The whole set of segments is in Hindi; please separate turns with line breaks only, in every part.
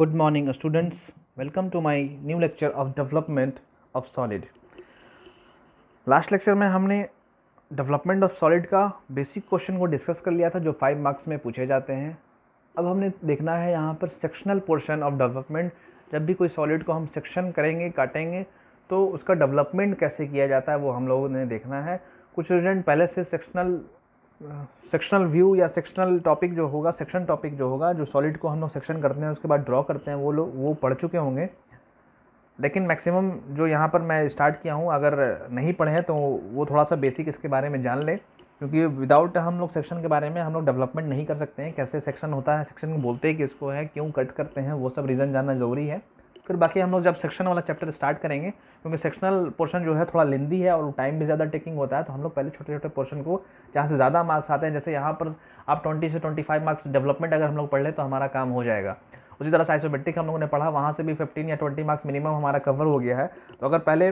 Good morning students, welcome to my new lecture of development of solid. Last lecture में हमने डेवलपमेंट ऑफ सॉलिड का बेसिक क्वेश्चन को डिस्कस कर लिया था जो 5 मार्क्स में पूछे जाते हैं। अब हमने देखना है यहाँ पर सेक्शनल पोर्शन ऑफ डेवलपमेंट। जब भी कोई सॉलिड को हम सेक्शन करेंगे, काटेंगे, तो उसका डेवलपमेंट कैसे किया जाता है वो हम लोगों ने देखना है। कुछ स्टूडेंट पहले से सेक्शनल व्यू या सेक्शनल टॉपिक जो होगा, सेक्शन टॉपिक जो होगा, जो सॉलिड को हम लोग सेक्शन करते हैं उसके बाद ड्रॉ करते हैं, वो पढ़ चुके होंगे। लेकिन मैक्सिमम जो यहाँ पर मैं स्टार्ट किया हूँ, अगर नहीं पढ़े हैं तो वो थोड़ा सा बेसिक इसके बारे में जान लें, क्योंकि विदाउट हम लोग सेक्शन के बारे में हम लोग डेवलपमेंट नहीं कर सकते हैं। कैसे सेक्शन होता है, सेक्शन बोलते हैं किसको है, क्यों कट करते हैं, वो सब रीज़न जानना ज़रूरी है। फिर बाकी हम लोग जब सेक्शन वाला चैप्टर स्टार्ट करेंगे, क्योंकि सेक्शनल पोर्शन जो है थोड़ा लेंदी है और टाइम भी ज़्यादा टेकिंग होता है, तो हम लोग पहले छोटे छोटे पोर्शन को जहाँ से ज़्यादा मार्क्स आते हैं, जैसे यहाँ पर आप 20 से 25 मार्क्स डेवलपमेंट अगर हम लोग पढ़ लें तो हमारा काम हो जाएगा। उसी तरह से आइसोमेट्रिक हम लोगों ने पढ़ा, वहाँ से भी 15 या 20 मार्क्स मिनिमम हमारा कवर हो गया है। तो अगर पहले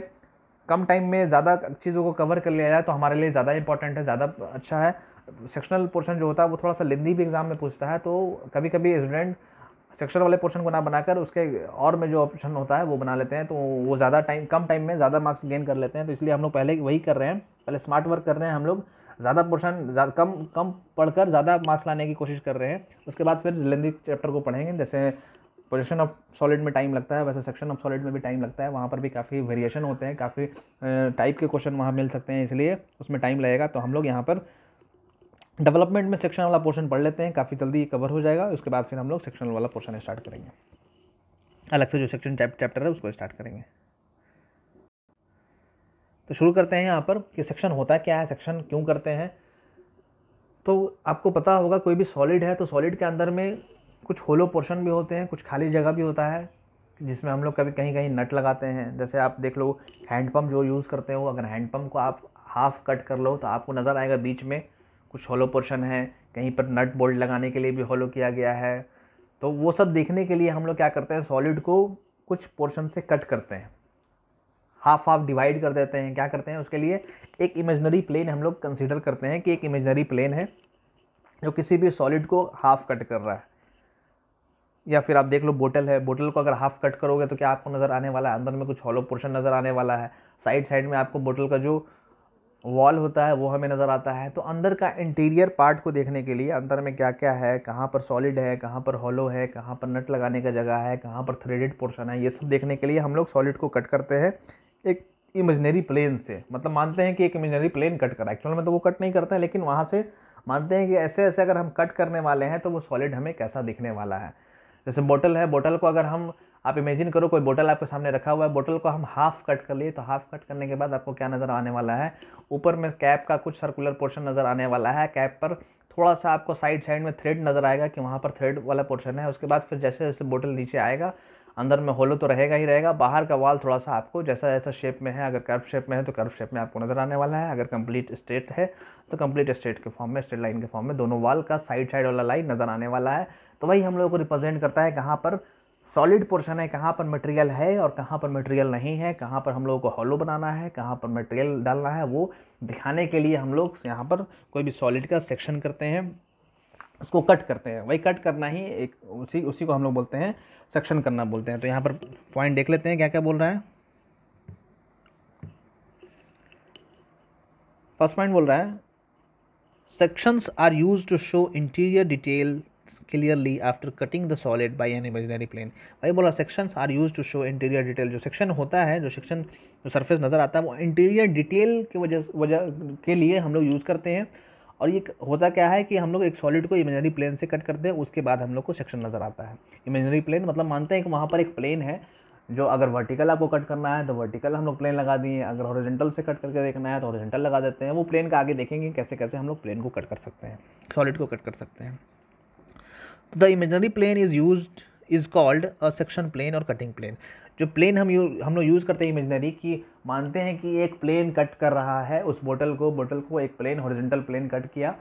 कम टाइम में ज़्यादा चीज़ों को कवर कर लिया जाए तो हमारे लिए ज़्यादा इंपॉर्टेंट है, ज़्यादा अच्छा है। सेक्शनल पोर्शन जो होता है वो थोड़ा सा लेंदी भी एग्जाम में पूछता है, तो कभी कभी स्टूडेंट सेक्शन वाले पोर्शन को ना बनाकर उसके और में जो ऑप्शन होता है वो बना लेते हैं, तो वो ज़्यादा कम टाइम में ज़्यादा मार्क्स गेन कर लेते हैं। तो इसलिए हम लोग पहले वही कर रहे हैं, पहले स्मार्ट वर्क कर रहे हैं। हम लोग ज़्यादा पोर्शन कम पढ़कर ज़्यादा मार्क्स लाने की कोशिश कर रहे हैं। उसके बाद फिर लेंदी चैप्टर को पढ़ेंगे। जैसे पोजीशन ऑफ सॉलिड में टाइम लगता है, वैसे सेक्शन ऑफ सॉलिड में भी टाइम लगता है। वहाँ पर भी काफ़ी वेरिएशन होते हैं, काफ़ी टाइप के क्वेश्चन वहाँ मिल सकते हैं, इसलिए उसमें टाइम लगेगा। तो हम लोग यहाँ पर डेवलपमेंट में सेक्शन वाला पोर्शन पढ़ लेते हैं, काफ़ी जल्दी कवर हो जाएगा। उसके बाद फिर हम लोग सेक्शनल वाला पोर्शन स्टार्ट करेंगे, अलग से जो सेक्शन चैप्टर है उसको स्टार्ट करेंगे। तो शुरू करते हैं यहाँ पर कि सेक्शन होता क्या है, सेक्शन क्यों करते हैं। तो आपको पता होगा कोई भी सॉलिड है तो सॉलिड के अंदर में कुछ होलो पोर्शन भी होते हैं, कुछ खाली जगह भी होता है, जिसमें हम लोग कभी कहीं कहीं नट लगाते हैं। जैसे आप देख लो हैंडपम्प जो यूज़ करते हो, अगर हैंडपम्प को आप हाफ कट कर लो तो आपको नज़र आएगा बीच में कुछ होलो पोर्शन है, कहीं पर नट बोल्ट लगाने के लिए भी होलो किया गया है। तो वो सब देखने के लिए हम लोग क्या करते हैं, सॉलिड को कुछ पोर्शन से कट करते हैं, हाफ डिवाइड कर देते हैं। क्या करते हैं उसके लिए, एक इमेजिनरी प्लेन हम लोग कंसीडर करते हैं कि एक इमेजिनरी प्लेन है जो किसी भी सॉलिड को हाफ कट कर रहा है। या फिर आप देख लो बोतल है, बोतल को अगर हाफ कट करोगे तो क्या आपको नज़र आने वाला है, अंदर में कुछ हॉलो पोर्शन नज़र आने वाला है। साइड में आपको बोतल का जो वॉल होता है वो हमें नज़र आता है। तो अंदर का इंटीरियर पार्ट को देखने के लिए अंदर में क्या क्या है, कहाँ पर सॉलिड है, कहाँ पर हॉलो है, कहाँ पर नट लगाने का जगह है, कहाँ पर थ्रेडेड पोर्शन है, ये सब देखने के लिए हम लोग सॉलिड को कट करते हैं एक इमेजिनरी प्लेन से। मतलब मानते हैं कि एक इमेजिनरी प्लेन कट करा, एक्चुअल में तो वो कट नहीं करते हैं, लेकिन वहाँ से मानते हैं कि ऐसे ऐसे अगर हम कट करने वाले हैं तो वो सॉलिड हमें कैसा दिखने वाला है। जैसे बोतल है, बोतल को अगर आप इमेजिन करो कोई बोतल आपके सामने रखा हुआ है, बोतल को हम हाफ कट कर लिए तो हाफ कट करने के बाद आपको क्या नज़र आने वाला है, ऊपर में कैप का कुछ सर्कुलर पोर्शन नज़र आने वाला है। कैप पर थोड़ा सा आपको साइड में थ्रेड नज़र आएगा कि वहाँ पर थ्रेड वाला पोर्शन है। उसके बाद फिर जैसे जैसे बोतल नीचे आएगा, अंदर में होलो तो रहेगा ही रहेगा, बाहर का वाल थोड़ा सा आपको जैसा जैसा शेप में है, अगर कर्व शेप में है तो कर्व शेप में आपको नज़र आने वाला है, अगर कंप्लीट स्ट्रेट है तो कंप्लीट स्ट्रेट के फॉर्म में, स्ट्रेट लाइन के फॉर्म में दोनों वाल का साइड वाला लाइन नज़र आने वाला है। तो वही हम लोगों को रिप्रेजेंट करता है कहाँ पर सॉलिड पोर्शन है, कहाँ पर मटेरियल है और कहाँ पर मटेरियल नहीं है, कहाँ पर हम लोगों को हॉलो बनाना है, कहाँ पर मटेरियल डालना है, वो दिखाने के लिए हम लोग यहाँ पर कोई भी सॉलिड का सेक्शन करते हैं, उसको कट करते हैं। वही कट करना ही एक उसी को हम लोग बोलते हैं सेक्शन करना बोलते हैं। तो यहाँ पर पॉइंट देख लेते हैं क्या क्या बोल रहा है। फर्स्ट पॉइंट बोल रहा है sections are used to show interior detail clearly after cutting the solid by an imaginary plane. वही बोला sections are used to show interior detail. जो सेक्शन होता है, जो सेक्शन जो सरफेस नज़र आता है वो इंटीरियर डिटेल की वजह के लिए हम लोग यूज़ करते हैं। और ये होता क्या है कि हम लोग एक सॉलिड को इमेजिनरी प्लेन से कट करते हैं, उसके बाद हम लोग को सेक्शन नज़र आता है। इमेजिनरी प्लेन मतलब मानते हैं कि वहाँ पर एक प्लेन है, जो अगर वर्टिकल आपको कट करना है तो वर्टिकल हम लोग प्लेन लगा दिए, अगर हॉरिजॉन्टल से कट करके देखना है तो हॉरिजॉन्टल लगा देते हैं। वो प्लेन का आगे देखेंगे कैसे कैसे हम लोग प्लेन को कट कर सकते हैं, सॉलिड को कट कर सकते हैं। तो the imaginary plane is called a section plane और कटिंग प्लेन। जो प्लेन हम लोग यूज़ करते हैं इमेजिनरी की, मानते हैं कि एक प्लेन कट कर रहा है उस बोतल को एक प्लेन हॉरिजॉन्टल प्लेन कट किया,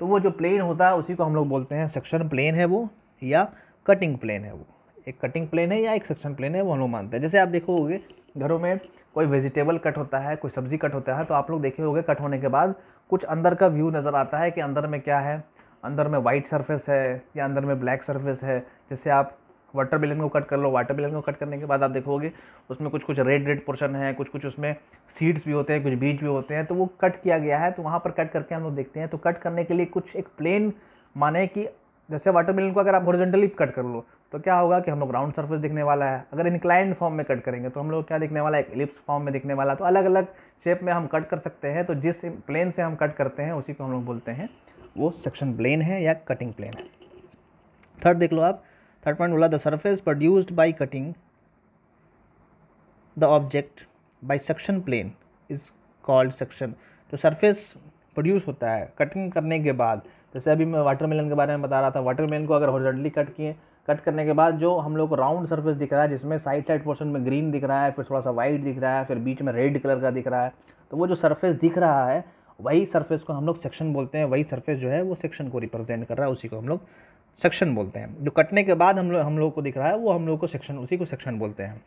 तो वो जो प्लेन होता है उसी को हम लोग बोलते हैं सेक्शन प्लेन है वो, या कटिंग प्लेन है वो। एक कटिंग प्लेन है या एक सेक्शन प्लेन है, वो हम लोग मानते हैं। जैसे आप देखोगे घरों में कोई वेजिटेबल कट होता है, कोई सब्ज़ी कट होता है, तो आप लोग देखे होंगे कट होने के बाद कुछ अंदर का व्यू नज़र आता है कि अंदर में क्या है, अंदर में वाइट सरफेस है या अंदर में ब्लैक सरफेस है। जैसे आप वाटरमेलन को कट कर लो। वाटरमेलन को कट करने के बाद आप देखोगे उसमें कुछ कुछ रेड पोर्शन है, कुछ कुछ उसमें सीड्स भी होते हैं, कुछ बीज भी होते हैं, तो वो कट किया गया है। तो वहाँ पर कट करके हम लोग देखते हैं। तो कट करने के लिए कुछ एक प्लेन, माने कि जैसे वाटरमेलन को अगर आप हॉरिजॉन्टली कट कर लो तो क्या होगा कि हम लोग राउंड सरफेस दिखने वाला है। अगर इंक्लाइंड फॉर्म में कट करेंगे तो हम लोग क्या दिखने वाला है, एक एलिप्स फॉर्म में दिखने वाला है। तो अलग अलग शेप में हम कट कर सकते हैं। तो जिस प्लेन से हम कट करते हैं उसी को हम लोग बोलते हैं वो सेक्शन प्लेन है या कटिंग प्लेन है। थर्ड देख लो आप, थर्ड पॉइंट बोला, the surface produced by cutting the object by section plane is called section. जो सरफेस प्रोड्यूस होता है कटिंग करने के बाद, जैसे अभी मैं वाटरमेलन के बारे में बता रहा था, वाटरमेलन को अगर हॉरिजॉन्टली कट किए, कट करने के बाद जो हम लोग को राउंड सरफेस दिख रहा है, जिसमें साइड पोर्शन में ग्रीन दिख रहा है, फिर थोड़ा सा वाइट दिख रहा है, फिर बीच में रेड कलर का दिख रहा है, तो वो जो सरफेस दिख रहा है वही सरफेस को हम लोग सेक्शन बोलते हैं। वही सरफेस जो है वो सेक्शन को रिप्रेजेंट कर रहा है, उसी को हम लोग सेक्शन बोलते हैं। जो कटने के बाद हम लोग को दिख रहा है वो हम लोग को सेक्शन, उसी को सेक्शन बोलते हैं।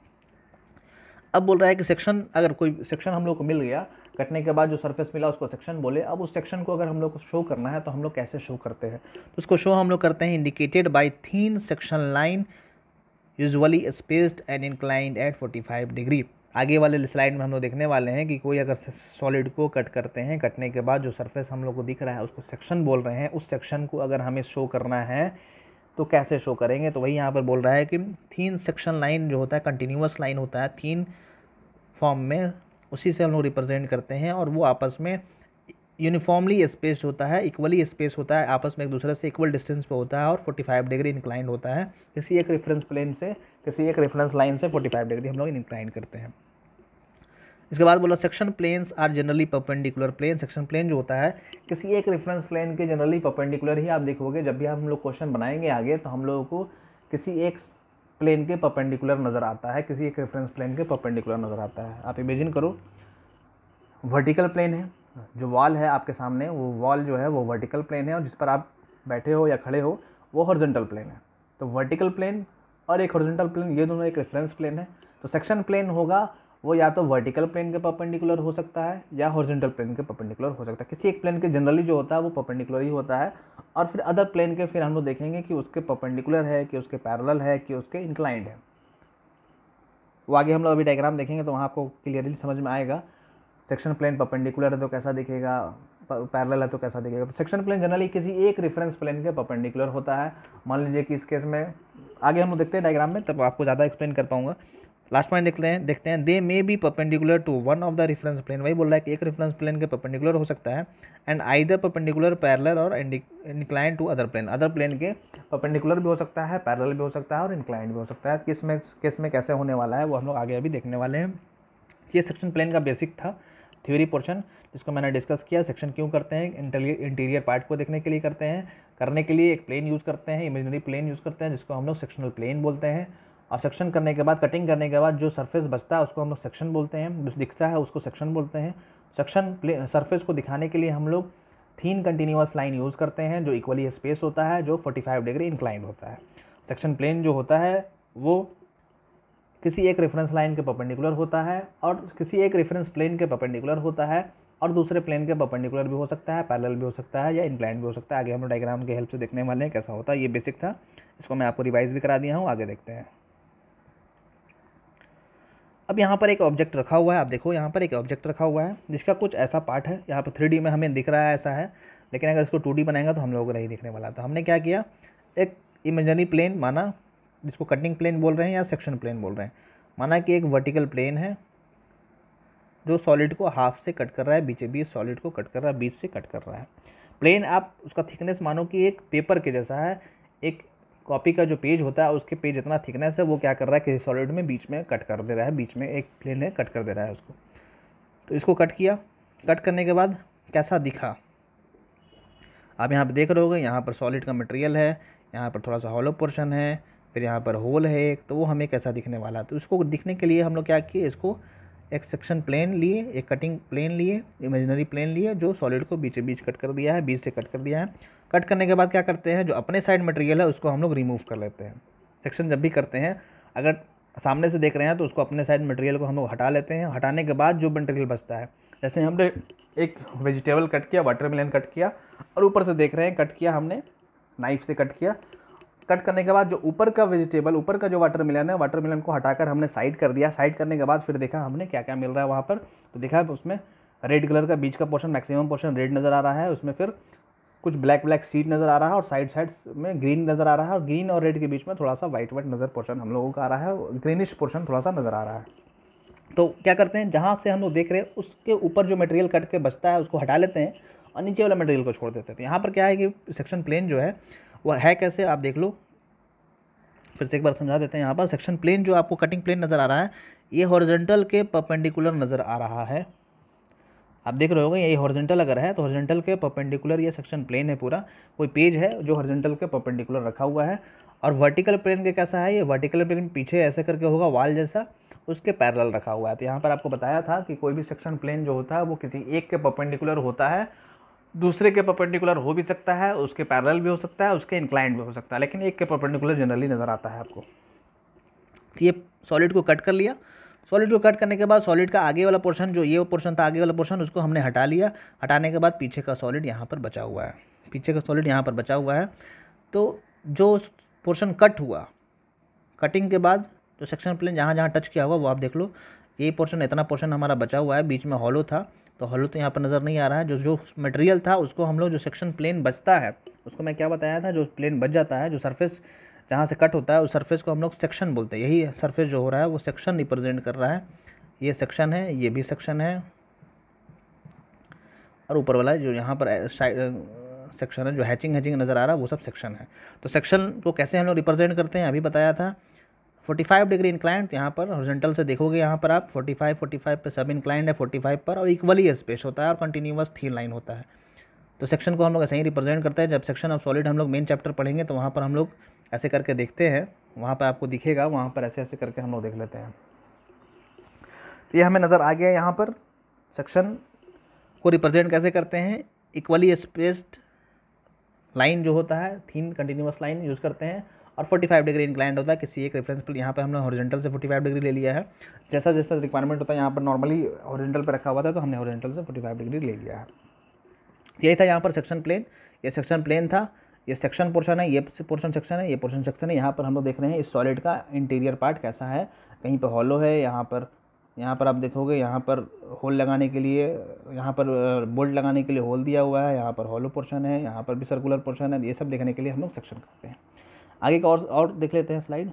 अब बोल रहा है कि सेक्शन, अगर कोई सेक्शन हम लोग को मिल गया, कटने के बाद जो सरफेस मिला उसको सेक्शन बोले। अब उस सेक्शन को अगर हम लोग को शो करना है तो हम लोग कैसे शो करते हैं, तो उसको शो हम लोग करते हैं indicated by thin section line usually spaced and inclined at 45 degree. आगे वाले स्लाइड में हम लोग देखने वाले हैं कि कोई अगर सॉलिड को कट करते हैं, कटने के बाद जो सरफेस हम लोग को दिख रहा है उसको सेक्शन बोल रहे हैं। उस सेक्शन को अगर हमें शो करना है तो कैसे शो करेंगे, तो वही यहाँ पर बोल रहा है कि थीन सेक्शन लाइन जो होता है कंटिन्यूअस लाइन होता है थीन फॉर्म में, उसी से हम लोग रिप्रेजेंट करते हैं। और वो आपस में यूनिफॉर्मली स्पेस होता है, इक्वली स्पेस होता है, आपस में एक दूसरे से इक्वल डिस्टेंस पे होता है और 45 डिग्री इंक्लाइंड होता है। किसी एक रेफरेंस प्लेन से, किसी एक रेफरेंस लाइन से 45 डिग्री हम लोग इंक्लाइंड करते हैं। इसके बाद बोला section planes are generally perpendicular plane. Section plane जो होता है किसी एक रेफरेंस प्लेन के जनरली परपेंडिकुलर ही आप देखोगे। जब भी हम लोग क्वेश्चन बनाएंगे आगे तो हम लोगों को किसी एक प्लेन के परपेंडिकुलर नज़र आता है, किसी एक रेफरेंस प्लेन के परपेंडिकुलर नज़र आता है। आप इमेजिन करो वर्टिकल प्लेन है, जो वॉल है आपके सामने, वो वॉल जो है वो वर्टिकल प्लेन है और जिस पर आप बैठे हो या खड़े हो वो हॉरिजॉन्टल प्लेन है। तो वर्टिकल प्लेन और एक हॉरिजॉन्टल प्लेन, ये दोनों एक रेफरेंस प्लेन है। तो सेक्शन प्लेन होगा वो या तो वर्टिकल प्लेन के परपेंडिकुलर हो सकता है या हॉरिजॉन्टल प्लेन के परपेंडिकुलर हो सकता है। किसी एक प्लेन के जनरली जो होता है वो परपेंडिकुलर ही होता है। और फिर अदर प्लेन के फिर हम लोग देखेंगे कि उसके परपेंडिकुलर है, कि उसके पैरेलल है, कि उसके इंक्लाइंड है। वो आगे हम लोग अभी डायग्राम देखेंगे तो वहाँ आपको क्लियरली समझ में आएगा। सेक्शन प्लेन परपेंडिकुलर है तो कैसा दिखेगा, पैरेलल है तो कैसा दिखेगा। तो सेक्शन प्लेन जनरली किसी एक रेफरेंस प्लेन के परपेंडिकुलर होता है। मान लीजिए कि इस केस में आगे हम लोग देखते हैं डायग्राम में, तब आपको ज़्यादा एक्सप्लेन कर पाऊंगा। लास्ट पॉइंट देखते हैं they may be perpendicular to one of the reference plane. वही बोल रहा है कि एक रेफरेंस प्लेन के परपेंडिकुलर हो सकता है एंड आइदर परपेंडिकुलर, पैरेलल और inclined to other plane. Other plane के परपेंडिकुलर भी हो सकता है, पैरेलल भी हो सकता है और इंक्लाइंड भी हो सकता है। किस में कैसे होने वाला है वो हम लोग आगे अभी देखने वाले हैं। ये सेक्शन प्लेन का बेसिक था थ्योरी पोर्शन, जिसको मैंने डिस्कस किया। सेक्शन क्यों करते हैं, इंटीरियर पार्ट को देखने के लिए करते हैं। करने के लिए एक प्लेन यूज़ करते हैं, इमेजिनरी प्लेन यूज़ करते हैं, जिसको हम लोग सेक्शनल प्लेन बोलते हैं। और सेक्शन करने के बाद, कटिंग करने के बाद जो सरफेस बचता है उसको हम लोग सेक्शन बोलते हैं, जो दिखता है उसको सेक्शन बोलते हैं। सेक्शन सरफेस को दिखाने के लिए हम लोग थीन कंटिन्यूअस लाइन यूज़ करते हैं जो इक्वली स्पेस होता है, जो 45 डिग्री इंक्लाइंड होता है। सेक्शन प्लेन जो होता है वो किसी एक रेफरेंस लाइन के परपेंडिकुलर होता है और किसी एक रेफरेंस प्लेन के परपेंडिकुलर होता है और दूसरे प्लेन के परपेंडिकुलर भी हो सकता है, पैरेलल भी हो सकता है या इंक्लाइंड भी हो सकता है। आगे हम लोग डायग्राम के हेल्प से देखने वाले हैं कैसा होता है। ये बेसिक था, इसको मैं आपको रिवाइज भी करा दिया हूँ। आगे देखते हैं। अब यहाँ पर एक ऑब्जेक्ट रखा हुआ है, आप देखो यहाँ पर एक ऑब्जेक्ट रखा हुआ है जिसका कुछ ऐसा पार्ट है, यहाँ पर 3D में हमें दिख रहा है ऐसा है, लेकिन अगर इसको 2D बनाएंगे तो हम लोगों को नहीं दिखने वाला। तो हमने क्या किया, एक इमेजिनरी प्लेन माना, जिसको कटिंग प्लेन बोल रहे हैं या सेक्शन प्लेन बोल रहे हैं। माना कि एक वर्टिकल प्लेन है जो सॉलिड को हाफ से कट कर रहा है, बीचे बीच सॉलिड को कट कर रहा है, बीच से कट कर रहा है। प्लेन आप उसका थिकनेस मानो कि एक पेपर के जैसा है, एक कॉपी का जो पेज होता है उसके पेज इतना थिकनेस है, वो क्या कर रहा है किसी सॉलिड में बीच में कट कर दे रहा है, बीच में एक प्लेन है कट कर दे रहा है उसको। तो इसको कट किया, कट करने के बाद कैसा दिखा आप यहाँ पर देख रहे होगे। यहाँ पर सॉलिड का मटेरियल है, यहाँ पर थोड़ा सा हॉलो पोर्शन है, फिर यहाँ पर होल है एक, तो वो हमें कैसा दिखने वाला। तो इसको दिखने के लिए हम लोग क्या किए, इसको एक सेक्शन प्लेन लिए, एक कटिंग प्लेन लिए, इमेजिनरी प्लेन लिए जो सॉलिड को बीचे बीच कट कर दिया है, बीच से कट कर दिया है। कट करने के बाद क्या करते हैं, जो अपने साइड मटेरियल है उसको हम लोग रिमूव कर लेते हैं। सेक्शन जब भी करते हैं, अगर सामने से देख रहे हैं तो उसको अपने साइड मटेरियल को हम लोग हटा लेते हैं। हटाने के बाद जो मटेरियल बचता है, जैसे हमने एक वेजिटेबल कट किया, वाटरमेलन कट किया और ऊपर से देख रहे हैं कट किया हमने, नाइफ से कट किया कट करने के बाद जो ऊपर का वेजिटेबल, ऊपर का जो वाटरमेलन है, वाटरमेलन को हटाकर हमने साइड कर दिया। साइड करने के बाद फिर देखा हमने क्या क्या मिल रहा है वहाँ पर, तो देखा उसमें रेड कलर का बीच का पोर्शन, मैक्सिमम पोर्शन रेड नज़र आ रहा है, उसमें फिर कुछ ब्लैक ब्लैक सीड नज़र आ रहा है और साइड्स में ग्रीन नज़र आ रहा है, और ग्रीन और रेड के बीच में थोड़ा सा वाइट नज़र पोर्शन हम लोगों का आ रहा है, ग्रीनिश पोर्शन थोड़ा सा नज़र आ रहा है। तो क्या करते हैं, जहाँ से हम लोग देख रहे हैं उसके ऊपर जो मटेरियल कट के बचता है उसको हटा लेते हैं और नीचे वाला मटेरियल को छोड़ देते हैं। तो यहाँ पर क्या है कि सेक्शन प्लेन जो है वो है कैसे, आप देख लो, फिर से एक बार समझा देते हैं। यहाँ पर सेक्शन प्लेन जो आपको कटिंग प्लेन नज़र आ रहा है, ये हॉरिजॉन्टल के परपेंडिकुलर नज़र आ रहा है। आप देख रहे होगे ये हॉरिजॉन्टल अगर है तो हॉरिजॉन्टल के परपेंडिकुलर ये सेक्शन प्लेन है पूरा। कोई पेज है जो हॉरिजॉन्टल के परपेंडिकुलर रखा हुआ है, और वर्टिकल प्लेन के कैसा है, ये वर्टिकल प्लेन पीछे ऐसे करके होगा वाल जैसा, उसके पैरेलल रखा हुआ है। तो यहाँ पर आपको बताया था कि कोई भी सेक्शन प्लेन जो होता है वो किसी एक के परपेंडिकुलर होता है, दूसरे के परपेंडिकुलर हो भी सकता है, उसके पैरेलल भी हो सकता है, उसके इंक्लाइंड भी हो सकता है, लेकिन एक के परपेंडिकुलर जनरली नज़र आता है आपको। तो ये सॉलिड को कट कर लिया। सॉलिड को कट करने के बाद सॉलिड का आगे वाला पोर्शन, जो ये पोर्शन था आगे वाला पोर्शन, उसको हमने हटा लिया। हटाने के बाद पीछे का सॉलिड यहाँ पर बचा हुआ है, पीछे का सॉलिड यहाँ पर बचा हुआ है। तो जो पोर्शन कट हुआ, कटिंग के बाद जो सेक्शन प्लेन जहाँ जहाँ टच किया हुआ वो आप देख लो, ये पोर्शन, इतना पोर्शन हमारा बचा हुआ है, बीच में हॉलो था, तो हॉलो तो यहाँ पर नज़र नहीं आ रहा है। जो मटेरियल था उसको हम लोग, जो सेक्शन प्लेन बचता है उसको मैं क्या बताया था, जो प्लेन बच जाता है, जो सरफेस जहाँ से कट होता है उस सरफेस को हम लोग सेक्शन बोलते हैं। यही सरफेस जो हो रहा है वो सेक्शन रिप्रेजेंट कर रहा है। ये सेक्शन है, ये भी सेक्शन है, और ऊपर वाला जो यहाँ पर सेक्शन है, जो हैचिंग नज़र आ रहा है वो सब सेक्शन है। तो सेक्शन को कैसे हम लोग रिप्रेजेंट करते हैं अभी बताया था। 45 डिग्री इंक्लाइंड, यहाँ पर हॉरिजॉन्टल से देखोगे यहाँ पर आप 45 पे सब इंक्लाइंड है 45 पर, और इक्वली स्पेस होता है और कंटिन्यूअस थीन लाइन होता है। तो सेक्शन को हम लोग ऐसे ही रिप्रेजेंट करते हैं। जब सेक्शन ऑफ सॉलिड हम लोग मेन चैप्टर पढ़ेंगे तो वहाँ पर हम लोग ऐसे करके देखते हैं, वहाँ पर आपको दिखेगा, वहाँ पर ऐसे ऐसे करके हम लोग देख लेते हैं। तो ये हमें नज़र आ गया। यहाँ पर सेक्शन को रिप्रेजेंट कैसे करते हैं, इक्वली स्पेस्ड लाइन जो होता है, थीन कंटिन्यूअस लाइन यूज़ करते हैं, और 45 डिग्री इंक्लाइंड होता है किसी एक रेफरेंस पर। यहाँ पे हमने हॉरिजॉन्टल से 45 डिग्री ले लिया है, जैसा जैसा रिक्वायरमेंट होता है। यहाँ पर नॉर्मली हॉरिजॉन्टल पर रखा हुआ था तो हमने हॉरिजॉन्टल से 45 डिग्री ले लिया है। यही था यहाँ पर सेक्शन प्लेन। ये सेक्शन प्लेन था, ये सेक्शन पोर्शन है, ये पोर्शन सेक्शन है, ये पोर्शन सेक्शन है। यहाँ पर हम लोग देख रहे हैं इस सॉलिड का इंटीरियर पार्ट कैसा है, कहीं पर हॉलो है, यहाँ पर आप देखोगे यहाँ पर होल लगाने के लिए, यहाँ पर बोल्ट लगाने के लिए होल दिया हुआ है, यहाँ पर हॉलो पोर्शन है, यहाँ पर भी सर्कुलर पोर्शन है। ये सब देखने के लिए हम लोग सेक्शन करते हैं। आगे का और देख लेते हैं स्लाइड।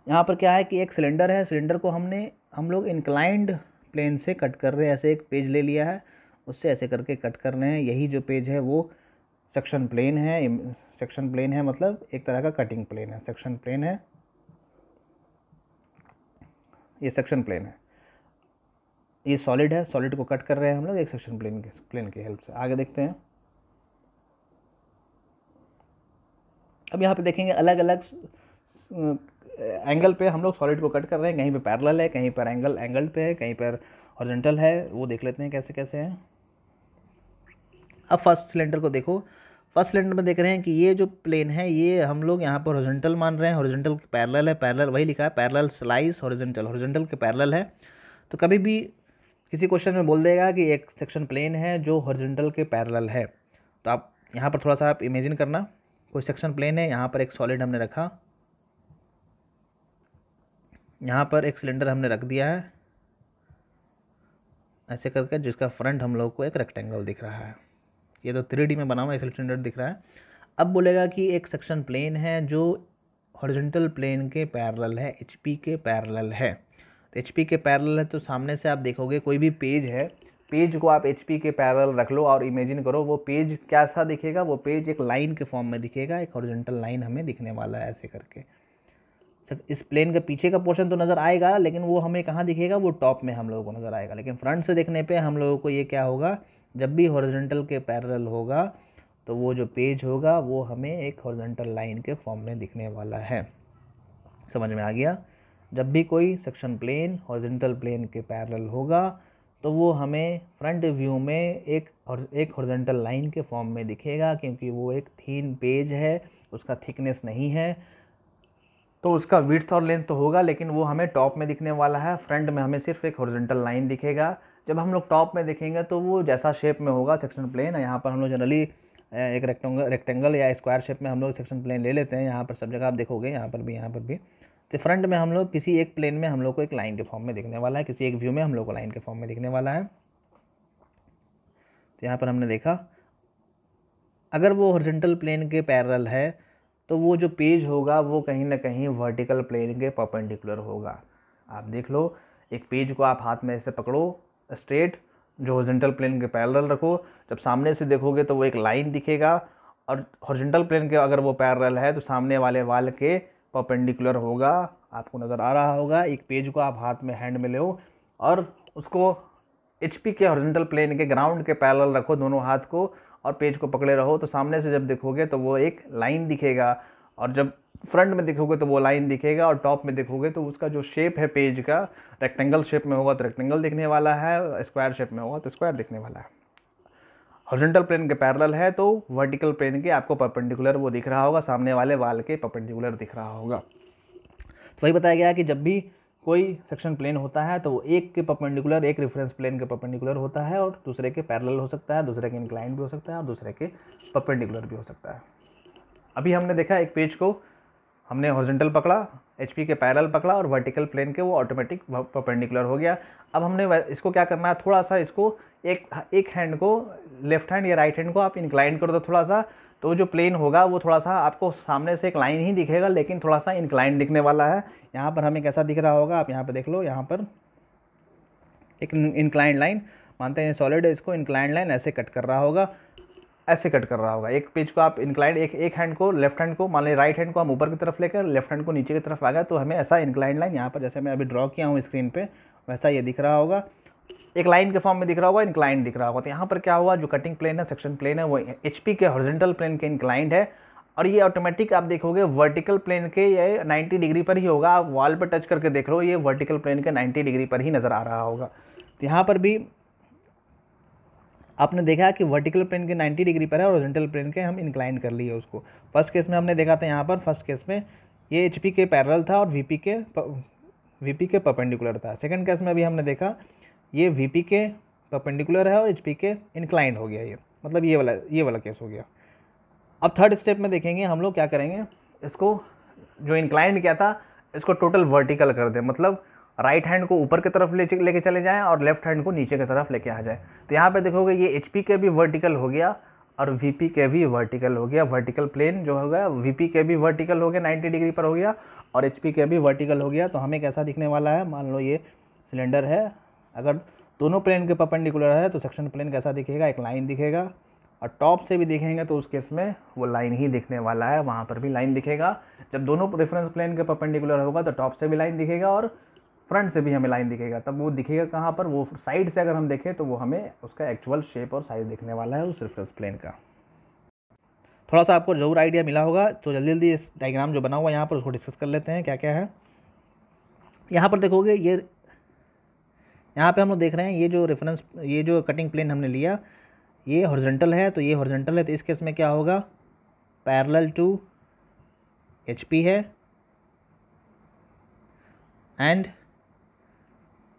यहाँ पर क्या है कि एक सिलेंडर है, सिलेंडर को हम लोग इंक्लाइंड प्लेन से कट कर रहे हैं। ऐसे एक पेज ले लिया है, उससे ऐसे करके कट कर रहे हैं। यही जो पेज है वो सेक्शन प्लेन है। सेक्शन प्लेन है मतलब एक तरह का कटिंग प्लेन है, सेक्शन प्लेन है, ये सेक्शन प्लेन है। ये सॉलिड है, सॉलिड को कट कर रहे हैं हम लोग एक सेक्शन प्लेन की हेल्प से। आगे देखते हैं। अब यहाँ पे देखेंगे अलग अलग एंगल पे हम लोग सॉलिड को कट कर रहे हैं, कहीं पे पैरेलल है, कहीं पर एंगल पे है, कहीं पर हॉरिजॉन्टल है। वो देख लेते हैं कैसे कैसे है। अब फर्स्ट सिलेंडर को देखो। फर्स्ट सिलेंडर में देख रहे हैं कि ये जो प्लेन है ये हम लोग यहाँ पर हॉरिजॉन्टल मान रहे हैं, हॉरिजॉन्टल के पैरेलल है, पैरेलल वही लिखा है, पैरेलल स्लाइस हॉरिजॉन्टल, हॉरिजॉन्टल के पैरेलल है। तो कभी भी किसी क्वेश्चन में बोल देगा कि एक सेक्शन प्लेन है जो हॉरिजॉन्टल के पैरेलल है, तो आप यहाँ पर थोड़ा सा आप इमेजिन करना, कोई सेक्शन प्लेन है, यहाँ पर एक सॉलिड हमने रखा, यहाँ पर एक सिलेंडर हमने रख दिया है ऐसे करके, जिसका फ्रंट हम लोग को एक रेक्टेंगल दिख रहा है। ये तो 3D में बना हुआ सिलेंडर दिख रहा है। अब बोलेगा कि एक सेक्शन प्लेन है जो हॉरिजॉन्टल प्लेन के पैरेलल है, HP के पैरेलल है। तो HP के पैरेलल है तो सामने से आप देखोगे कोई भी पेज है, पेज को आप HP के पैरेलल रख लो और इमेजिन करो वो पेज कैसा दिखेगा। वो पेज एक लाइन के फॉर्म में दिखेगा, एक हॉरिजॉन्टल लाइन हमें दिखने वाला है ऐसे करके। इस प्लेन के पीछे का पोर्शन तो नज़र आएगा, लेकिन वो हमें कहाँ दिखेगा, वो टॉप में हम लोगों को नज़र आएगा। लेकिन फ्रंट से देखने पे हम लोगों को ये क्या होगा, जब भी हॉरिजॉन्टल के पैरेलल होगा तो वो जो पेज होगा वो हमें एक हॉरिजॉन्टल लाइन के फॉर्म में दिखने वाला है। समझ में आ गया। जब भी कोई सेक्शन प्लेन हॉरिजॉन्टल प्लेन के पैरेलल होगा तो वो हमें फ्रंट व्यू में एक हॉरिजॉन्टल लाइन के फॉर्म में दिखेगा, क्योंकि वो एक थीन पेज है, उसका थिकनेस नहीं है, तो उसका विड्थ और लेंथ तो होगा लेकिन वो हमें टॉप में दिखने वाला है। फ्रंट में हमें सिर्फ एक हॉरिजॉन्टल लाइन दिखेगा। जब हम लोग टॉप में देखेंगे तो वो जैसा शेप में होगा सेक्शन प्लेन, यहाँ पर हम लोग जनरली एक रेक्टेंगल या स्क्वायर शेप में हम लोग सेक्शन प्लेन ले लेते हैं। यहाँ पर सब जगह आप देखोगे, यहाँ पर भी तो फ्रंट में हम लोग किसी एक प्लेन में हम लोग को एक लाइन के फॉर्म में दिखने वाला है, किसी एक व्यू में हम लोग को लाइन के फॉर्म में दिखने वाला है। तो यहाँ पर हमने देखा अगर वो हॉरिजॉन्टल प्लेन के पैरेलल है तो वो जो पेज होगा वो कहीं ना कहीं वर्टिकल प्लेन के परपेंडिकुलर होगा। आप देख लो, एक पेज को आप हाथ में ऐसे पकड़ो स्ट्रेट, जो हॉरिजॉन्टल प्लेन के पैरेलल रखो, जब सामने से देखोगे तो वो एक लाइन दिखेगा, और हॉरिजॉन्टल प्लेन के अगर वो पैरेलल है तो सामने वाले वाल के परपेंडिकुलर होगा। आपको नज़र आ रहा होगा, एक पेज को आप हाथ में हैंड में लो और उसको HP के हॉरिजॉन्टल प्लेन के ग्राउंड के पैरेलल रखो दोनों हाथ को, और पेज को पकड़े रहो, तो सामने से जब देखोगे तो वो एक लाइन दिखेगा, और जब फ्रंट में देखोगे तो वो लाइन दिखेगा, और टॉप में देखोगे तो उसका जो शेप है पेज का, रेक्टेंगल शेप में होगा तो रेक्टेंगल दिखने वाला है, स्क्वायर शेप में होगा तो स्क्वायर दिखने वाला है। हॉरिजॉन्टल प्लेन के पैरेलल है तो वर्टिकल प्लेन के आपको परपेंडिकुलर वो दिख रहा होगा, सामने वाले वाल के परपेंडिकुलर दिख रहा होगा। तो वही बताया गया कि जब भी कोई सेक्शन प्लेन होता है तो वो एक के परपेंडिकुलर, एक रेफरेंस प्लेन के परपेंडिकुलर होता है, और दूसरे के पैरेलल हो सकता है, दूसरे के इंक्लाइंड भी हो सकता है, और दूसरे के परपेंडिकुलर भी हो सकता है। अभी हमने देखा एक पेज को हमने हॉरिजॉन्टल पकड़ा, HP के पैरेलल पकड़ा, और वर्टिकल प्लेन के वो ऑटोमेटिक परपेंडिकुलर हो गया। अब हमने इसको क्या करना है, थोड़ा सा इसको एक हैंड को, लेफ्ट हैंड या राइट हैंड को आप इंक्लाइन कर दो थोड़ा सा, तो जो प्लेन होगा वो थोड़ा सा आपको सामने से एक लाइन ही दिखेगा, लेकिन थोड़ा सा इंक्लाइन दिखने वाला है। यहाँ पर हमें कैसा दिख रहा होगा, आप यहाँ पर देख लो, यहाँ पर एक इंक्लाइंड लाइन, मानते हैं सॉलिड है, इसको इंक्लाइंड लाइन ऐसे कट कर रहा होगा, ऐसे कट कर रहा होगा। एक पेज को आप इंक्लाइंड, एक हैंड को, लेफ्ट हैंड को, मान लीजिए राइट हैंड को हम ऊपर की तरफ लेकर लेफ्ट हैंड को नीचे की तरफ आ गया, तो हमें ऐसा इंक्लाइंड लाइन यहाँ पर जैसे मैं अभी ड्रॉ किया हूँ स्क्रीन पे, वैसा ये दिख रहा होगा, एक लाइन के फॉर्म में दिख रहा होगा, इंक्लाइंड दिख रहा होगा। तो यहाँ पर क्या हुआ, जो कटिंग प्लेन है, सेक्शन प्लेन है, वो HP के हॉरिजॉन्टल प्लेन के इंक्लाइंड है, और ये ऑटोमेटिक आप देखोगे वर्टिकल प्लेन के ये 90 डिग्री पर ही होगा। आप वॉल पर टच करके देख लो, ये वर्टिकल प्लेन के 90 डिग्री पर ही नज़र आ रहा होगा। तो यहाँ पर भी आपने देखा कि वर्टिकल प्लेन के 90 डिग्री पर है और हॉरिजॉन्टल प्लेन के हम इंक्लाइन कर लिए उसको। फर्स्ट केस में हमने देखा था, यहाँ पर फर्स्ट केस में ये HP के पैरेलल था और VP के परपेंडिकुलर था। सेकंड केस में अभी हमने देखा ये VP के परपेंडिकुलर है और HP के इंक्लाइंड हो गया, ये मतलब ये वाला केस हो गया। अब थर्ड स्टेप में देखेंगे हम लोग क्या करेंगे, इसको जो इंक्लाइंड किया था इसको टोटल वर्टिकल कर दें, मतलब राइट हैंड को ऊपर की तरफ लेके चले जाएं और लेफ्ट हैंड को नीचे की तरफ लेके आ जाए। तो यहाँ पे देखोगे ये HP के भी वर्टिकल हो गया और VP के भी वर्टिकल हो गया। वर्टिकल प्लेन जो हो गया VP के भी वर्टिकल हो गया, 90 डिग्री पर हो गया, और HP के भी वर्टिकल हो गया। तो हमें कैसा दिखने वाला है, मान लो ये सिलेंडर है, अगर दोनों प्लेन के परपेंडिकुलर है तो सेक्शन प्लेन कैसा दिखेगा, एक लाइन दिखेगा, और टॉप से भी देखेंगे तो उस केस में वो लाइन ही दिखने वाला है, वहाँ पर भी लाइन दिखेगा। जब दोनों रेफरेंस प्लेन के परपेंडिकुलर होगा तो टॉप से भी लाइन दिखेगा और फ्रंट से भी हमें लाइन दिखेगा। तब वो दिखेगा कहाँ पर, वो साइड से अगर हम देखें तो वो हमें उसका एक्चुअल शेप और साइज दिखने वाला है उस रेफरेंस प्लेन का। थोड़ा सा आपको जरूर आइडिया मिला होगा, तो जल्दी जल्दी इस डायग्राम जो बना हुआ है यहाँ पर उसको डिस्कस कर लेते हैं क्या क्या है। यहाँ पर देखोगे ये यहाँ पे हम लोग देख रहे हैं ये जो कटिंग प्लेन हमने लिया ये हॉरिजॉन्टल है, तो ये हॉरिजॉन्टल है, तो इस केस में क्या होगा, पैरेलल टू HP है, एंड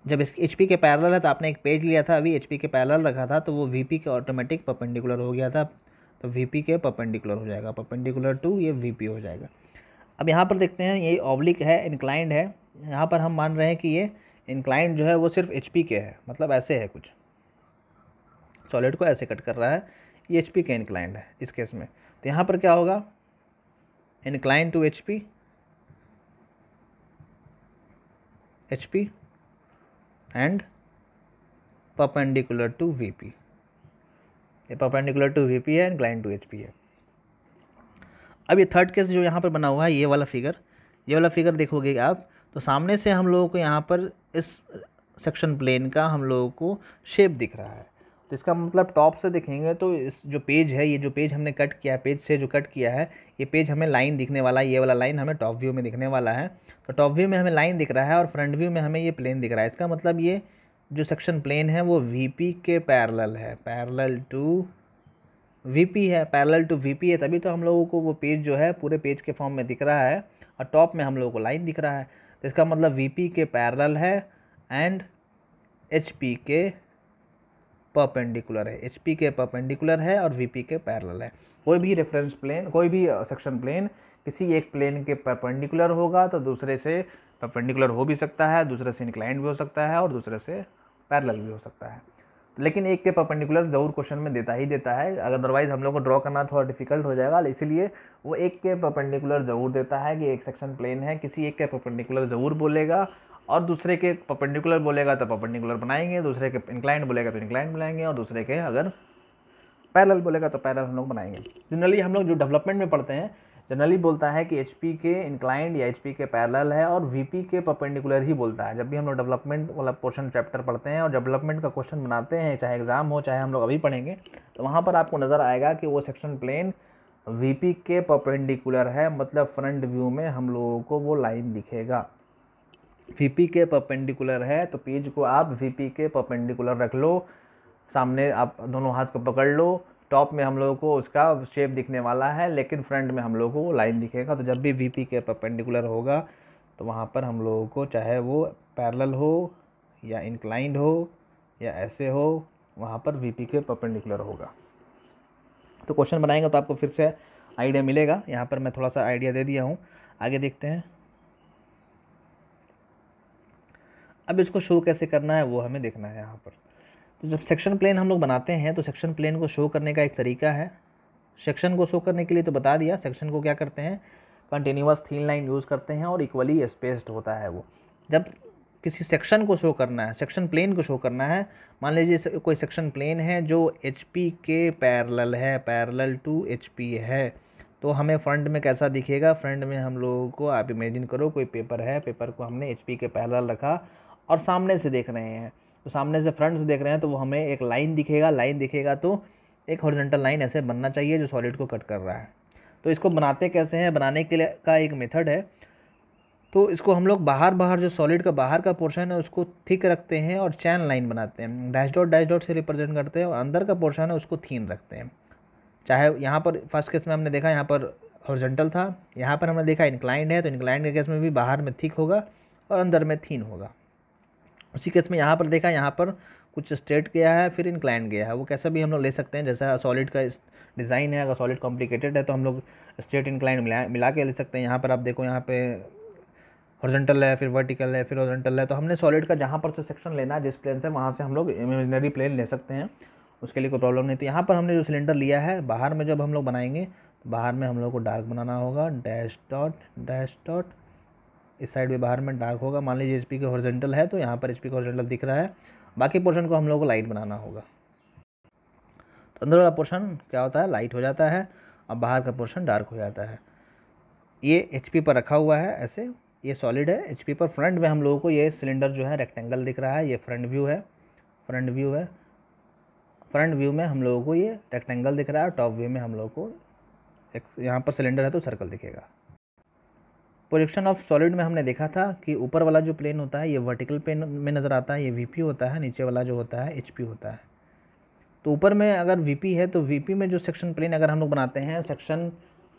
जब इस HP के पैरेलल है तो आपने एक पेज लिया था, अभी HP के पैरेलल रखा था तो वो VP के ऑटोमेटिक परपेंडिकुलर हो गया था, तो VP के परपेंडिकुलर हो जाएगा, परपेंडिकुलर टू ये VP हो जाएगा। अब यहाँ पर देखते हैं ये ऑब्लिक है, इंक्लाइंड है, यहाँ पर हम मान रहे हैं कि ये इंक्लाइंड जो है वो सिर्फ HP के है, मतलब ऐसे है, कुछ सॉलिड को ऐसे कट कर रहा है, ये HP के इंक्लाइंड है इस केस में। तो यहाँ पर क्या होगा, inclined to HP and perpendicular to VP, ये परपेंडिकुलर टू VP है, इंक्लाइंड टू HP है। अब ये थर्ड केस जो यहाँ पर बना हुआ है, ये वाला फिगर देखोगे आप तो सामने से हम लोगों को यहाँ पर इस सेक्शन प्लेन का हम लोगों को शेप दिख रहा है। तो इसका मतलब टॉप से देखेंगे तो इस जो पेज है, ये जो पेज हमने कट किया है, पेज से जो कट किया है, ये पेज हमें लाइन दिखने वाला है, ये वाला लाइन हमें टॉप व्यू में दिखने वाला है। तो टॉप व्यू में हमें लाइन दिख रहा है और फ्रंट व्यू में हमें ये प्लेन दिख रहा है। इसका मतलब ये जो सेक्शन प्लेन है वो VP के पैरेलल है, पैरेलल टू VP है, पैरेलल टू VP है, तभी तो हम लोगों को वो पेज जो है पूरे पेज के फॉर्म में दिख रहा है और टॉप में हम लोगों को लाइन दिख रहा है। तो इसका मतलब VP के पैरेलल है एंड HP के परपेंडिकुलर है, HP के परपेंडिकुलर है और VP के पैरेलल है। कोई भी रेफरेंस प्लेन, कोई भी सेक्शन प्लेन किसी एक प्लेन के परपेंडिकुलर होगा तो दूसरे से परपेंडिकुलर हो भी सकता है, दूसरे से इंक्लाइंड भी हो सकता है और दूसरे से पैरेलल भी हो सकता है। लेकिन एक के परपेंडिकुलर ज़रूर क्वेश्चन में देता ही देता है, अदरवाइज हम लोग को ड्रॉ करना थोड़ा डिफिकल्ट हो जाएगा, इसीलिए वो एक के परपेंडिकुलर ज़रूर देता है कि एक सेक्शन प्लेन है, किसी एक के परपेंडिकुलर ज़रूर बोलेगा और दूसरे के परपेंडिकुलर बोलेगा तो परपेंडिकुलर बनाएंगे, दूसरे के इंक्लाइंड बोलेगा तो इंक्लाइंड बनाएंगे और दूसरे के अगर पैरेलल बोलेगा तो पैरेलल हम लोग बनाएंगे। जनरली हम लोग जो डेवलपमेंट में पढ़ते हैं जनरली बोलता है कि HP के इंक्लाइंड या HP के पैरेलल है और VP के परपेंडिकुलर ही बोलता है। जब भी हम लोग डेवलपमेंट वाला पोर्शन चैप्टर पढ़ते हैं और डेवलपमेंट का क्वेश्चन बनाते हैं, चाहे एग्जाम हो चाहे हम लोग अभी पढ़ेंगे, तो वहाँ पर आपको नज़र आएगा कि वो सेक्शन प्लेन VP के परपेंडिकुलर है, मतलब फ्रंट व्यू में हम लोगों को वो लाइन दिखेगा। VP के परपेंडिकुलर है तो पेज को आप VP के परपेंडिकुलर रख लो, सामने आप दोनों हाथ को पकड़ लो, टॉप में हम लोगों को उसका शेप दिखने वाला है लेकिन फ्रंट में हम लोगों को वो लाइन दिखेगा। तो जब भी VP के परपेंडिकुलर होगा तो वहाँ पर हम लोगों को चाहे वो पैरेलल हो या इंक्लाइंड हो या ऐसे हो, वहाँ पर VP के परपेंडिकुलर होगा। तो क्वेश्चन बनाएंगे तो आपको फिर से आइडिया मिलेगा। यहाँ पर मैं थोड़ा सा आइडिया दे दिया हूँ, आगे देखते हैं। अब इसको शो कैसे करना है वो हमें देखना है यहाँ पर। तो जब सेक्शन प्लेन हम लोग बनाते हैं तो सेक्शन प्लेन को शो करने का एक तरीका है। सेक्शन को शो करने के लिए तो बता दिया, सेक्शन को क्या करते हैं, कंटिन्यूअस थीन लाइन यूज़ करते हैं और इक्वली स्पेस्ड होता है वो। जब किसी सेक्शन को शो करना है, सेक्शन प्लेन को शो करना है, मान लीजिए कोई सेक्शन प्लेन है जो HP के पैरेलल है, पैरेलल टू HP है, तो हमें फ्रंट में कैसा दिखेगा, फ्रंट में हम लोगों को, आप इमेजिन करो कोई पेपर है, पेपर को हमने HP के पैरेलल रखा और सामने से देख रहे हैं, तो सामने से फ्रंट से देख रहे हैं तो वो हमें एक लाइन दिखेगा, लाइन दिखेगा तो एक हॉरिजॉन्टल लाइन ऐसे बनना चाहिए जो सॉलिड को कट कर रहा है। तो इसको बनाते कैसे हैं, बनाने के लिए का एक मेथड है। तो इसको हम लोग बाहर जो सॉलिड का बाहर का पोर्शन है उसको थिक रखते हैं और चैन लाइन बनाते हैं, डैश डॉट से रिप्रेजेंट करते हैं, और अंदर का पोर्शन है उसको थीन रखते हैं। चाहे यहाँ पर फर्स्ट केस में हमने देखा यहाँ पर हॉरिजॉन्टल था, यहाँ पर हमने देखा इंक्लाइंड है, तो इंक्लाइंड के केस में भी बाहर में थिक होगा और अंदर में थीन होगा। उसी केस में यहाँ पर देखा, यहाँ पर कुछ स्ट्रेट गया है फिर इंक्लाइंड गया है, वो कैसा भी हम लोग ले सकते हैं, जैसा सॉलिड का डिज़ाइन है। अगर सॉलिड कॉम्प्लिकेटेड है तो हम लोग स्ट्रेट इंक्लाइंड मिला के ले सकते हैं। यहाँ पर आप देखो, यहाँ पे हॉरिजॉन्टल है, फिर वर्टिकल है, फिर हॉरिजॉन्टल है, तो हमने सॉलिड का जहाँ पर से सेक्शन लेना है जिस प्लेन से, वहाँ से हम लोग इमेजिनरी प्लेन ले सकते हैं, उसके लिए कोई प्रॉब्लम नहीं। तो यहाँ पर हमने जो सिलेंडर लिया है, बाहर में जब हम लोग बनाएंगे तो बाहर में हम लोग को डार्क बनाना होगा, डैश डॉट, इस साइड भी बाहर में डार्क होगा। मान लीजिए HP का हॉरिजॉन्टल है तो यहाँ पर HP का हॉरिजॉन्टल दिख रहा है, बाकी पोर्शन को हम लोग को लाइट बनाना होगा। तो अंदर वाला पोर्शन क्या होता है, लाइट हो जाता है और बाहर का पोर्शन डार्क हो जाता है। ये HP पर रखा हुआ है ऐसे, ये सॉलिड है HP पर। फ्रंट में हम लोगों को ये सिलेंडर जो है रेक्टेंगल दिख रहा है, ये फ्रंट व्यू है, फ्रंट व्यू में हम लोगों को ये रेक्टेंगल दिख रहा है, टॉप व्यू में हम लोगों को एक यहाँ पर सिलेंडर है तो सर्कल दिखेगा। प्रोजेक्शन ऑफ सॉलिड में हमने देखा था कि ऊपर वाला जो प्लेन होता है ये वर्टिकल प्लेन में नज़र आता है, ये VP होता है, नीचे वाला जो होता है HP होता है। तो ऊपर में अगर VP है तो VP में जो सेक्शन प्लेन अगर हम लोग बनाते हैं, सेक्शन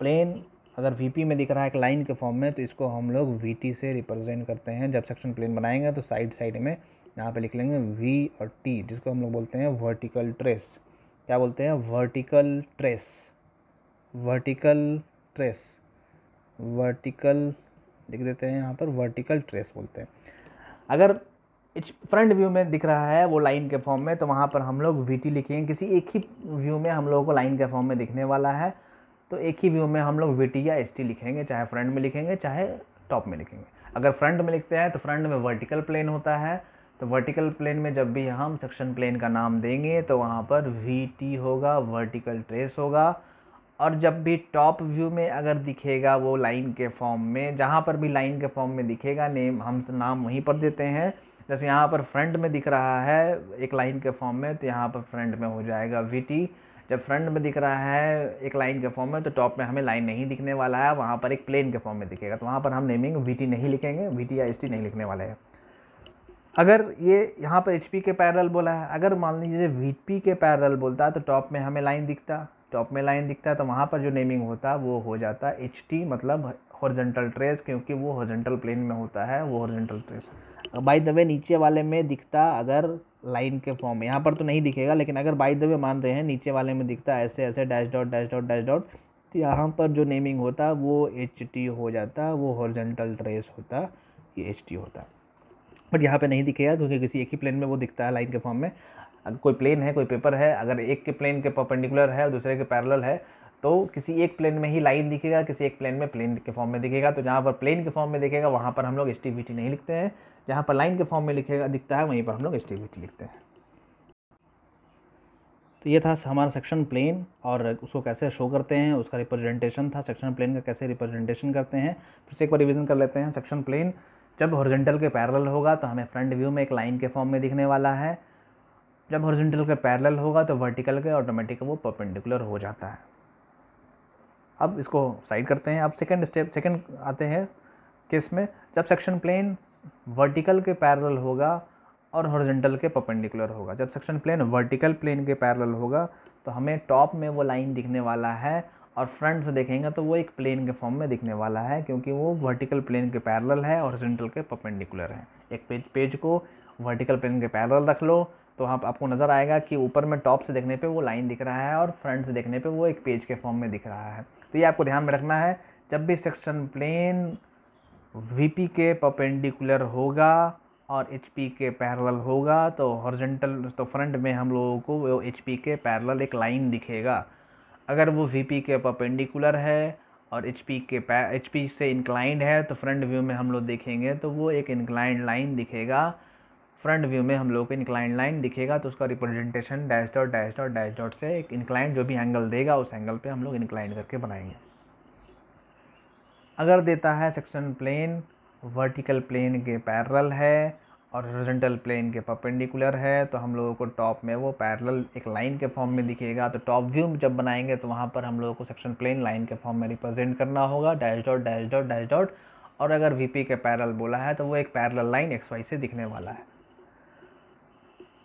प्लेन अगर VP में दिख रहा है एक लाइन के फॉर्म में, तो इसको हम लोग VT से रिप्रेजेंट करते हैं। जब सेक्शन प्लेन बनाएंगे तो साइड में यहाँ पे लिख लेंगे V और T, जिसको हम लोग बोलते हैं वर्टिकल ट्रेस। क्या बोलते हैं, वर्टिकल लिख देते हैं यहाँ पर, वर्टिकल ट्रेस बोलते हैं। अगर फ्रंट व्यू में दिख रहा है वो लाइन के फॉर्म में, तो वहाँ पर हम लोग VT लिखेंगे। किसी एक ही व्यू में हम लोगों को लाइन के फॉर्म में दिखने वाला है तो एक ही व्यू में हम लोग VT या ST लिखेंगे, चाहे फ्रंट में लिखेंगे चाहे टॉप में लिखेंगे। अगर फ्रंट में लिखते हैं तो फ्रंट में वर्टिकल प्लेन होता है, तो वर्टिकल प्लेन में जब भी हम सेक्शन प्लेन का नाम देंगे तो वहाँ पर VT होगा, वर्टिकल ट्रेस होगा। और जब भी टॉप व्यू में अगर दिखेगा वो लाइन के फॉर्म में, जहाँ पर भी लाइन के फॉर्म में दिखेगा हम नाम वहीं पर देते हैं। जैसे यहाँ पर फ्रंट में दिख रहा है एक लाइन के फॉर्म में, तो यहाँ पर फ्रंट में हो जाएगा VT। जब फ्रंट में दिख रहा है एक लाइन के फॉर्म में तो टॉप में हमें लाइन नहीं दिखने वाला है, वहाँ पर एक प्लेन के फॉर्म में दिखेगा, तो वहाँ पर हम नेमिंग VT नहीं लिखेंगे, VT या ST नहीं लिखने वाले हैं। अगर ये यहाँ पर HP के पैरेलल बोला है, अगर मान लीजिए VP के पैरेलल बोलता है तो टॉप में हमें लाइन दिखता है, तो वहाँ पर जो नेमिंग होता है वो हो जाता है HT, मतलब हॉरिजॉन्टल ट्रेस, क्योंकि वो हॉरिजॉन्टल प्लेन में होता है, वो horizontal trace. By the way नीचे वाले में दिखता अगर लाइन के फॉर्म में। यहाँ पर तो नहीं दिखेगा, लेकिन अगर बाय द वे मान रहे हैं नीचे वाले में दिखता है ऐसे ऐसे dash dot dash dot dash dot, तो यहाँ पर जो नेमिंग होता वो HT हो जाता, वो हॉरिजॉन्टल ट्रेस होता, ये HT होता। बट यहाँ पे नहीं दिखेगा क्योंकि किसी एक ही प्लेन में वो दिखता है लाइन के फॉर्म में। अगर कोई प्लेन है, कोई पेपर है, अगर एक के प्लेन के परपेंडिकुलर है और दूसरे के पैरेलल है, तो किसी एक प्लेन में ही लाइन दिखेगा, किसी एक प्लेन में प्लेन के फॉर्म में दिखेगा। तो जहाँ पर प्लेन के फॉर्म में दिखेगा वहाँ पर हम लोग HTVT नहीं लिखते हैं, जहाँ पर लाइन के फॉर्म में लिखेगा दिखता है वहीं पर हम लोग HTVT लिखते हैं। तो ये था हमारा सेक्शन प्लेन और उसको कैसे शो करते हैं, उसका रिप्रेजेंटेशन था, सेक्शन प्लेन का कैसे रिप्रेजेंटेशन करते हैं। फिर से एक बार रिवीजन कर लेते हैं। सेक्शन प्लेन जब हॉरिजॉन्टल के पैरेलल होगा तो हमें फ्रंट व्यू में एक लाइन के फॉर्म में दिखने वाला है, जब हॉरिजॉन्टल के पैरेलल होगा तो वर्टिकल के ऑटोमेटिक वो परपेंडिकुलर हो जाता है। अब इसको साइड करते हैं। अब सेकंड आते हैं केस में, जब सेक्शन प्लेन वर्टिकल के पैरेलल होगा और हॉरिजॉन्टल के परपेंडिकुलर होगा। जब सेक्शन प्लेन वर्टिकल प्लेन के पैरेलल होगा तो हमें टॉप में वो लाइन दिखने वाला है, और फ्रंट से देखेंगे तो वो एक प्लेन के फॉर्म में दिखने वाला है, क्योंकि वो वर्टिकल प्लेन के पैरेलल है और हॉरिजॉन्टल के परपेंडिकुलर है। एक पेज को वर्टिकल प्लेन के पैरेलल रख लो तो आपको नज़र आएगा कि ऊपर में टॉप से देखने पे वो लाइन दिख रहा है और फ्रंट से देखने पे वो एक पेज के फॉर्म में दिख रहा है। तो ये आपको ध्यान में रखना है, जब भी सेक्शन प्लेन VP के परपेंडिकुलर होगा और HP के पैरेलल होगा तो हॉरिजॉन्टल, तो फ्रंट में हम लोगों को वो HP के पैरेलल एक लाइन दिखेगा। अगर वो VP के परपेंडिकुलर है और HP से इंक्लाइंड है तो फ्रंट व्यू में हम लोग देखेंगे तो वो एक इंक्लाइंड लाइन दिखेगा। फ्रंट व्यू में हम लोग को इंक्लाइंड लाइन दिखेगा तो उसका representation dash dot dash dot dash dot से एक इंक्लाइंड जो भी एंगल देगा उस एंगल पे हम लोग इंक्लाइंड करके बनाएंगे। अगर देता है सेक्शन प्लेन वर्टिकल प्लेन के पैरेलल है और हॉरिजॉन्टल प्लेन के परपेंडिकुलर है तो हम लोगों को टॉप में वो पैरेलल एक लाइन के फॉर्म में दिखेगा। तो टॉप व्यू जब बनाएंगे तो वहाँ पर हम लोगों को सेक्शन प्लेन लाइन के फॉर्म में रिप्रेजेंट करना होगा, dash dot dash dot dash dot. और अगर VP के पैरेलल बोला है तो वो एक पैरेलल लाइन XY से दिखने वाला है।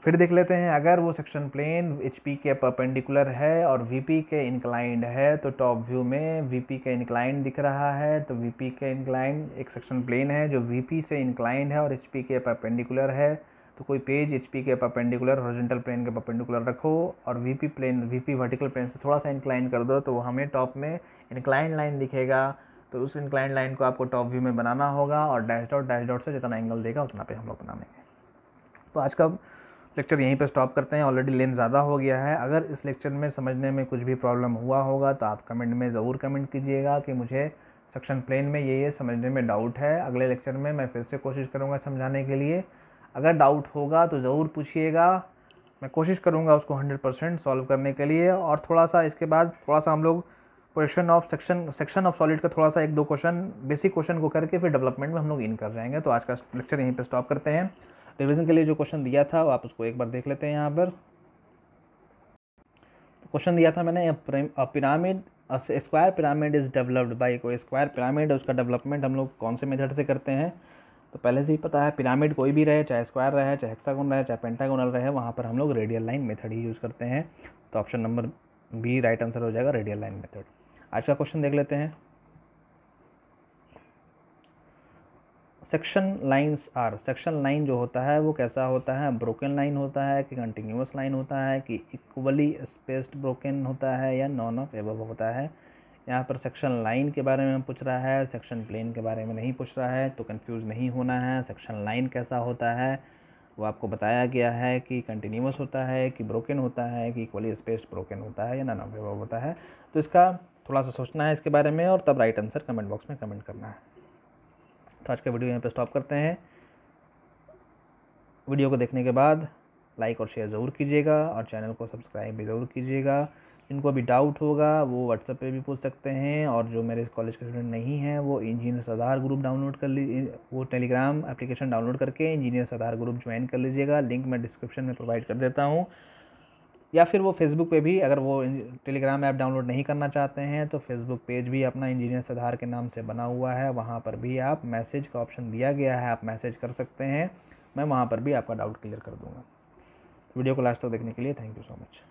फिर देख लेते हैं, अगर वो सेक्शन प्लेन HP के परपेंडिकुलर है और VP के इंक्लाइंड है तो टॉप व्यू में VP के इंक्लाइंड दिख रहा है। तो VP के इंक्लाइंड एक सेक्शन प्लेन है जो VP से इंक्लाइंड है और HP के परपेंडिकुलर है। तो कोई पेज HP के परपेंडिकुलर हॉरिजॉन्टल प्लेन के परपेंडिकुलर रखो और VP वर्टिकल प्लेन से थोड़ा सा इंक्लाइन कर दो तो हमें टॉप में इंक्लाइंड लाइन दिखेगा। तो उस इंक्लाइंड लाइन को आपको टॉप व्यू में बनाना होगा और डैश डॉट से जितना एंगल देगा उतना पे हम लोग बना लेंगे। तो आज का लेक्चर यहीं पर स्टॉप करते हैं, ऑलरेडी लेंथ ज़्यादा हो गया है। अगर इस लेक्चर में समझने में कुछ भी प्रॉब्लम हुआ होगा तो आप कमेंट में ज़रूर कमेंट कीजिएगा कि मुझे सेक्शन प्लेन में ये समझने में डाउट है। अगले लेक्चर में मैं फिर से कोशिश करूँगा समझाने के लिए। अगर डाउट होगा तो ज़रूर पूछिएगा, मैं कोशिश करूँगा उसको 100% सॉल्व करने के लिए। और थोड़ा सा इसके बाद थोड़ा सा हम लोग position of section of solid का थोड़ा सा 1-2 क्वेश्चन बेसिक क्वेश्चन को करके फिर डेवलपमेंट में हम लोग इन कर जाएंगे। तो आज का लेक्चर यहीं पर स्टॉप करते हैं। रिवीजन के लिए जो क्वेश्चन दिया था आप उसको एक बार देख लेते हैं। यहाँ पर क्वेश्चन दिया था मैंने, pyramid square pyramid is developed by, कोई स्क्वायर पिरामिड है उसका डेवलपमेंट हम लोग कौन से मेथड से करते हैं। तो पहले से ही पता है, पिरामिड कोई भी रहे, चाहे स्क्वायर रहे, चाहे हेक्सागोन रहे, चाहे पेंटागोनल रहे, वहाँ पर हम लोग रेडियल लाइन मेथड ही यूज़ करते हैं। तो option number B right answer हो जाएगा, रेडियल लाइन मेथड। आज का क्वेश्चन देख लेते हैं। Section lines are, section line जो होता है वो कैसा होता है, ब्रोकन लाइन होता है कि कंटिन्यूस लाइन होता है कि इक्वली स्पेस्ड ब्रोकन होता है या नॉन ऑफ एबव होता है। यहाँ पर सेक्शन लाइन के बारे में पूछ रहा है, सेक्शन प्लेन के बारे में नहीं पूछ रहा है, तो कंफ्यूज नहीं होना है। सेक्शन लाइन कैसा होता है वो आपको बताया गया है कि कंटिन्यूस होता है कि ब्रोकन होता है कि इक्वली स्पेस्ड ब्रोकन होता है या नॉन ऑफ एबव होता है। तो इसका थोड़ा सा सोचना है इसके बारे में और तब राइट आंसर कमेंट बॉक्स में कमेंट करना है। तो आज का वीडियो यहाँ पे स्टॉप करते हैं। वीडियो को देखने के बाद लाइक और शेयर ज़रूर कीजिएगा और चैनल को सब्सक्राइब भी ज़रूर कीजिएगा। जिनको भी डाउट होगा वो व्हाट्सएप पे भी पूछ सकते हैं, और जो मेरे कॉलेज के स्टूडेंट नहीं हैं वो इंजीनियर सरदार ग्रुप डाउनलोड कर लीजिए, वो टेलीग्राम एप्लीकेशन डाउनलोड करके इंजीनियर सरदार ग्रुप ज्वाइन कर लीजिएगा। लिंक मैं डिस्क्रिप्शन में प्रोवाइड कर देता हूँ, या फिर वो फेसबुक पे भी, अगर वो टेलीग्राम ऐप डाउनलोड नहीं करना चाहते हैं तो फेसबुक पेज भी अपना इंजीनियर सरदार के नाम से बना हुआ है, वहाँ पर भी आप मैसेज का ऑप्शन दिया गया है, आप मैसेज कर सकते हैं, मैं वहाँ पर भी आपका डाउट क्लियर कर दूँगा। वीडियो को लास्ट तक देखने के लिए थैंक यू सो मच।